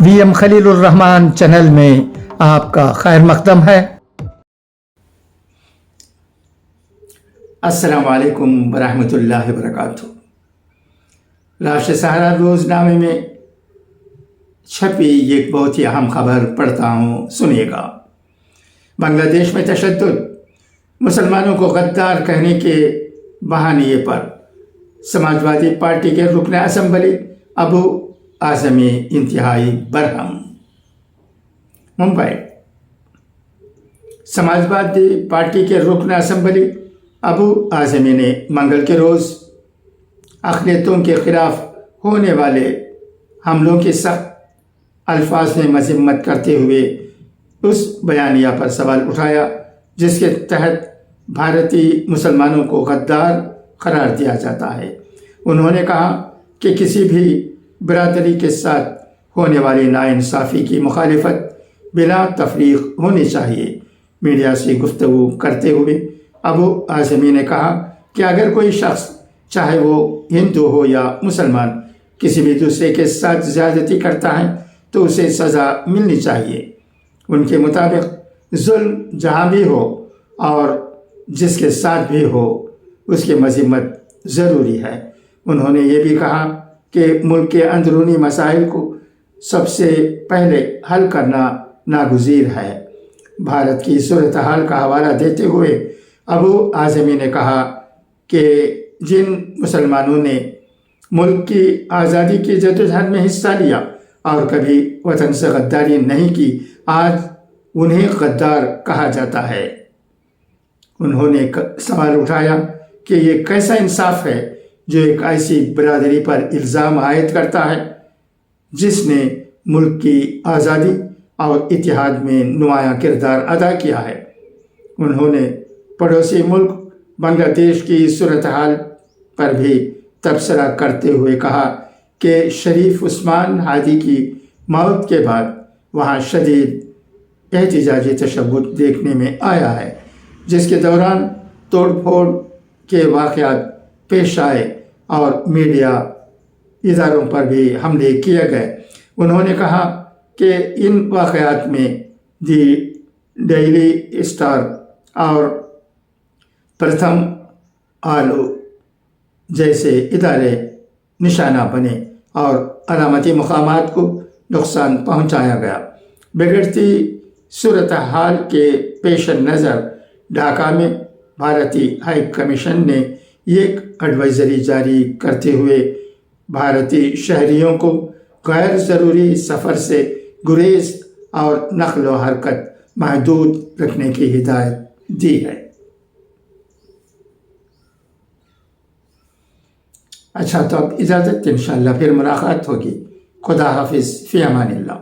VM Khalilurrahman channel में आपका खैर मकदम है। अस्सलाम वालेकुम वरहमतुल्लाहि वबरकातुहू। राष्ट्र सहारा रोज़नामे में छपी एक बहुत ही अहम खबर पढ़ता हूँ, सुनिएगा। बांग्लादेश में तशद्दुद, मुसलमानों को गद्दार कहने के बहाने पर समाजवादी पार्टी के रुकन असम्बली अबू आज़मी इंतहाई बरहम। मुंबई, समाजवादी पार्टी के रुकन असम्बली अबू आज़मी ने मंगल के रोज़ अक़लियतों के ख़िलाफ़ होने वाले हमलों की सख्त अल्फाज में मज़म्मत करते हुए उस बयानिया पर सवाल उठाया जिसके तहत भारतीय मुसलमानों को गद्दार करार दिया जाता है। उन्होंने कहा कि किसी भी बिरादरी के साथ होने वाली नाइंसाफ़ी की मुखालिफत बिला तफरीक होनी चाहिए। मीडिया से गुफ्तगू करते हुए अबू आज़मी ने कहा कि अगर कोई शख्स, चाहे वो हिंदू हो या मुसलमान, किसी भी दूसरे के साथ ज़्यादती करता है तो उसे सज़ा मिलनी चाहिए। उनके मुताबिक जुल्म जहाँ भी हो और जिसके साथ भी हो उसकी मज़म्मत ज़रूरी है। उन्होंने ये भी कहा कि मुल्क के अंदरूनी मसाइल को सबसे पहले हल करना नागुज़ीर है। भारत की सूरत हाल का हवाला देते हुए अबू आज़मी ने कहा कि जिन मुसलमानों ने मुल्क की आज़ादी की जद्दोजहद में हिस्सा लिया और कभी वतन से गद्दारी नहीं की, आज उन्हें गद्दार कहा जाता है। उन्होंने सवाल उठाया कि ये कैसा इंसाफ है जो एक ऐसी बिरादरी पर इल्ज़ाम आयद करता है जिसने मुल्क की आज़ादी और इत्तेहाद में नुमायाँ किरदार अदा किया है। उन्होंने पड़ोसी मुल्क बांग्लादेश की सूरत हाल पर भी तबसरा करते हुए कहा कि शरीफ उस्मान हादी की मौत के बाद वहाँ शदीद एहतिजाजी तशद्दुद देखने में आया है, जिसके दौरान तोड़फोड़ के वाक़यात पेश आए और मीडिया इदारों पर भी हमले किए गए। उन्होंने कहा कि इन वाक़यात में दी डेली स्टार और प्रथम आलो जैसे इदारे निशाना बने और अलामती मकामात को नुकसान पहुँचाया गया। बिगड़ती सूरत हाल के पेश नज़र ढाका में भारतीय हाई कमीशन ने एक एडवाइज़री जारी करते हुए भारतीय शहरियों को गैर ज़रूरी सफ़र से गुरेज और नक़्ल व हरकत महदूद रखने की हिदायत दी है। अच्छा, तो अब इजाज़त, इंशाअल्लाह फिर मुलाकात होगी। खुदा हाफिज़, फ़ी अमानिल्लाह।